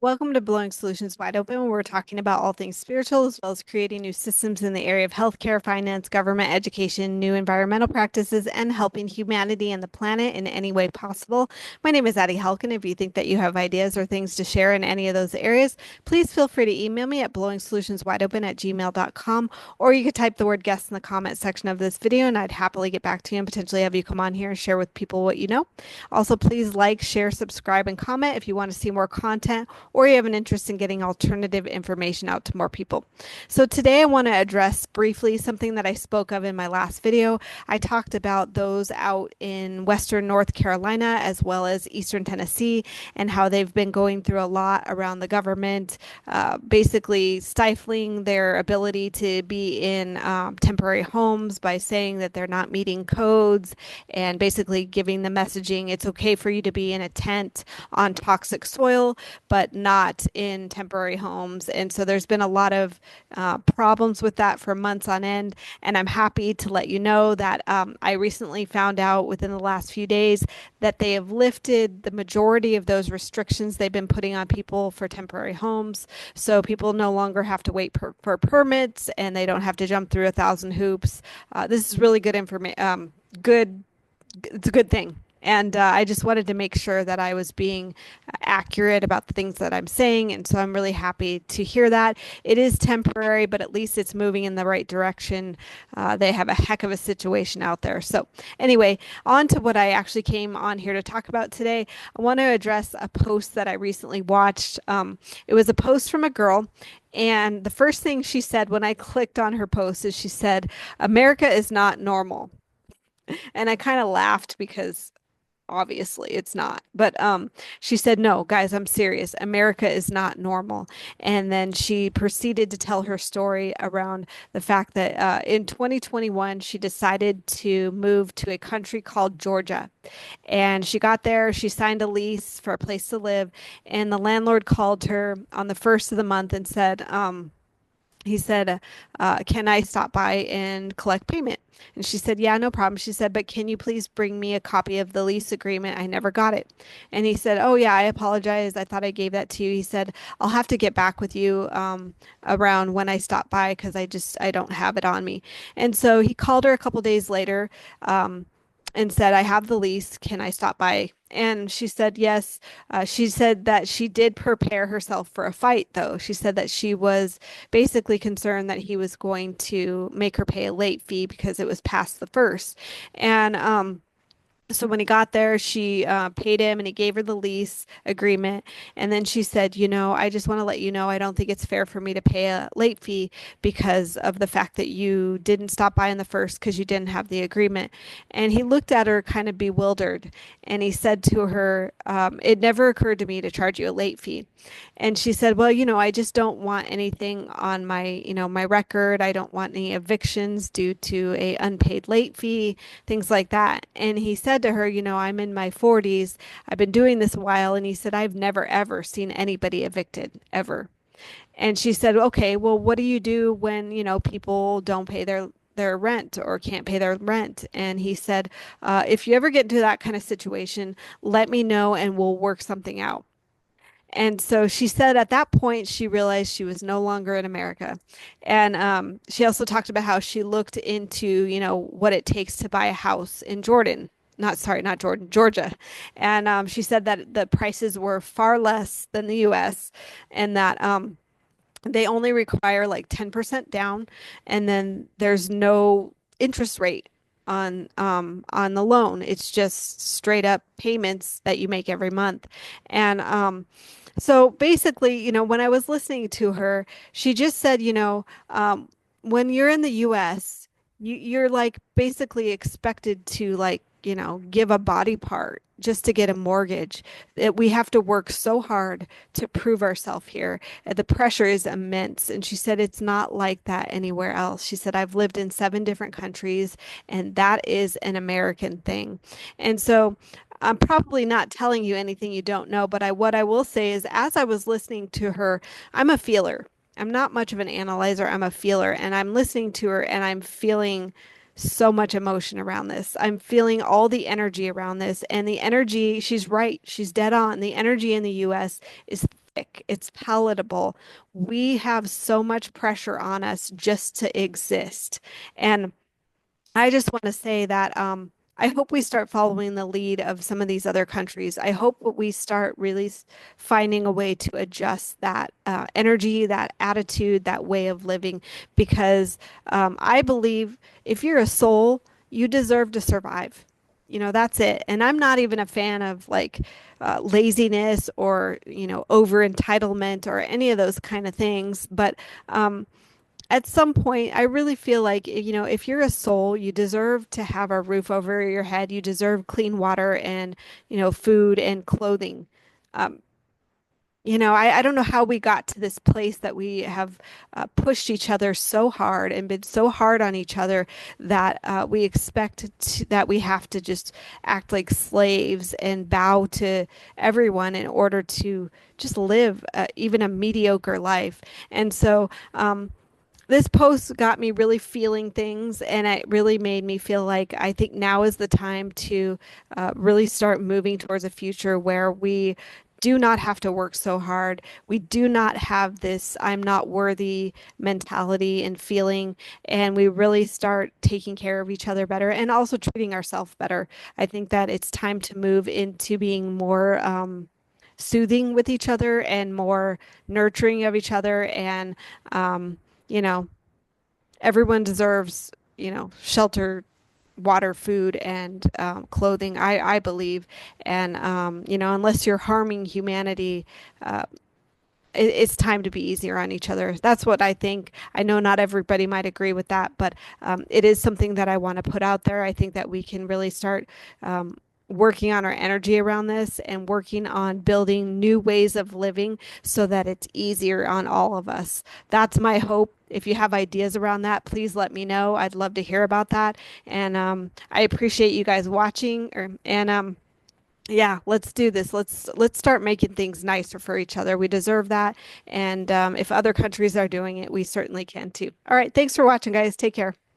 Welcome to Blowing Solutions Wide Open. Where we're talking about all things spiritual, as well as creating new systems in the area of healthcare, finance, government, education, new environmental practices, and helping humanity and the planet in any way possible. My name is Addie Halkin. If you think that you have ideas or things to share in any of those areas, please feel free to email me at blowingsolutionswideopen@gmail.com, or you could type the word guest in the comment section of this video, and I'd happily get back to you and potentially have you come on here and share with people what you know. Also, please like, share, subscribe, and comment if you want to see more content or you have an interest in getting alternative information out to more people. So today I want to address briefly something that I spoke of in my last video. I talked about those out in Western North Carolina as well as Eastern Tennessee and how they've been going through a lot around the government, basically stifling their ability to be in temporary homes by saying that they're not meeting codes and basically giving the messaging it's okay for you to be in a tent on toxic soil, but not in temporary homes. And so there's been a lot of problems with that for months on end. And I'm happy to let you know that I recently found out within the last few days that they have lifted the majority of those restrictions they've been putting on people for temporary homes. So people no longer have to wait for permits and they don't have to jump through 1,000 hoops. This is really good information. Good it's a good thing. And I just wanted to make sure that I was being accurate about the things that I'm saying. And so I'm really happy to hear that. It is temporary, but at least it's moving in the right direction. They have a heck of a situation out there. So, anyway, on to what I actually came on here to talk about today. I want to address a post that I recently watched. It was a post from a girl. And the first thing she said when I clicked on her post is she said, "America is not normal." And I kind of laughed because obviously it's not. But she said, "No, guys, I'm serious. America is not normal." And then she proceeded to tell her story around the fact that in 2021 she decided to move to a country called Georgia. And she got there, she signed a lease for a place to live, and the landlord called her on the first of the month and said, he said, "Can I stop by and collect payment?" And she said, "Yeah, no problem." She said, "But can you please bring me a copy of the lease agreement? I never got it." And he said, "Oh, yeah, I apologize. I thought I gave that to you." He said, "I'll have to get back with you around when I stop by because I don't have it on me." And so he called her a couple days later. And said, "I have the lease. Can I stop by?" And she said, yes. She said that she did prepare herself for a fight, though. She said that she was basically concerned that he was going to make her pay a late fee because it was past the first. And so when he got there, she paid him and he gave her the lease agreement. And then she said, I just want to let you know, I don't think it's fair for me to pay a late fee because of the fact that you didn't stop by in the first because you didn't have the agreement." And he looked at her kind of bewildered and he said to her, "It never occurred to me to charge you a late fee." And she said, "Well, I just don't want anything on my record. I don't want any evictions due to a unpaid late fee, things like that." And he said to her, "I'm in my 40s. I've been doing this a while." And he said, "I've never, ever seen anybody evicted, ever." And she said, "Okay, well, what do you do when, people don't pay their rent or can't pay their rent?" And he said, "If you ever get into that kind of situation, let me know and we'll work something out." And so she said at that point, she realized she was no longer in America. And she also talked about how she looked into, what it takes to buy a house in Jordan. Not Jordan, Georgia. And she said that the prices were far less than the US and that they only require like 10% down. And then there's no interest rate on the loan. It's just straight up payments that you make every month. And so basically, when I was listening to her, she just said, when you're in the US, you're like basically expected to like, give a body part just to get a mortgage. That we have to work so hard to prove ourselves here. The pressure is immense. And she said it's not like that anywhere else. She said, "I've lived in 7 different countries, and that is an American thing." And so I'm probably not telling you anything you don't know, but what I will say is as I was listening to her, I'm a feeler. I'm not much of an analyzer. I'm a feeler, and I'm listening to her and I'm feeling so much emotion around this. I'm feeling all the energy around this, and the energy, she's right. She's dead on. The energy in the US is thick, it's palatable. We have so much pressure on us just to exist. And I just want to say that I hope we start following the lead of some of these other countries. I hope that we start really finding a way to adjust that energy, that attitude, that way of living, because I believe if you're a soul, you deserve to survive. You know, that's it. And I'm not even a fan of like laziness or, over entitlement or any of those kind of things. But at some point, I really feel like, if you're a soul, you deserve to have a roof over your head. You deserve clean water and, food and clothing. Um, I don't know how we got to this place that we have pushed each other so hard and been so hard on each other that we that we have to just act like slaves and bow to everyone in order to just live even a mediocre life. And so, this post got me really feeling things, and it really made me feel like I think now is the time to really start moving towards a future where we do not have to work so hard. We do not have this I'm not worthy mentality and feeling, and we really start taking care of each other better and also treating ourselves better. I think that it's time to move into being more soothing with each other and more nurturing of each other and you know, everyone deserves, shelter, water, food, and clothing, I believe. And, unless you're harming humanity, uh, it's time to be easier on each other. That's what I think. I know not everybody might agree with that, but it is something that I want to put out there. I think that we can really start working on our energy around this and working on building new ways of living so that it's easier on all of us. That's my hope. If you have ideas around that, please let me know. I'd love to hear about that. And I appreciate you guys watching. Yeah, let's do this. Let's start making things nicer for each other. We deserve that. And if other countries are doing it, we certainly can too. All right, thanks for watching, guys. Take care.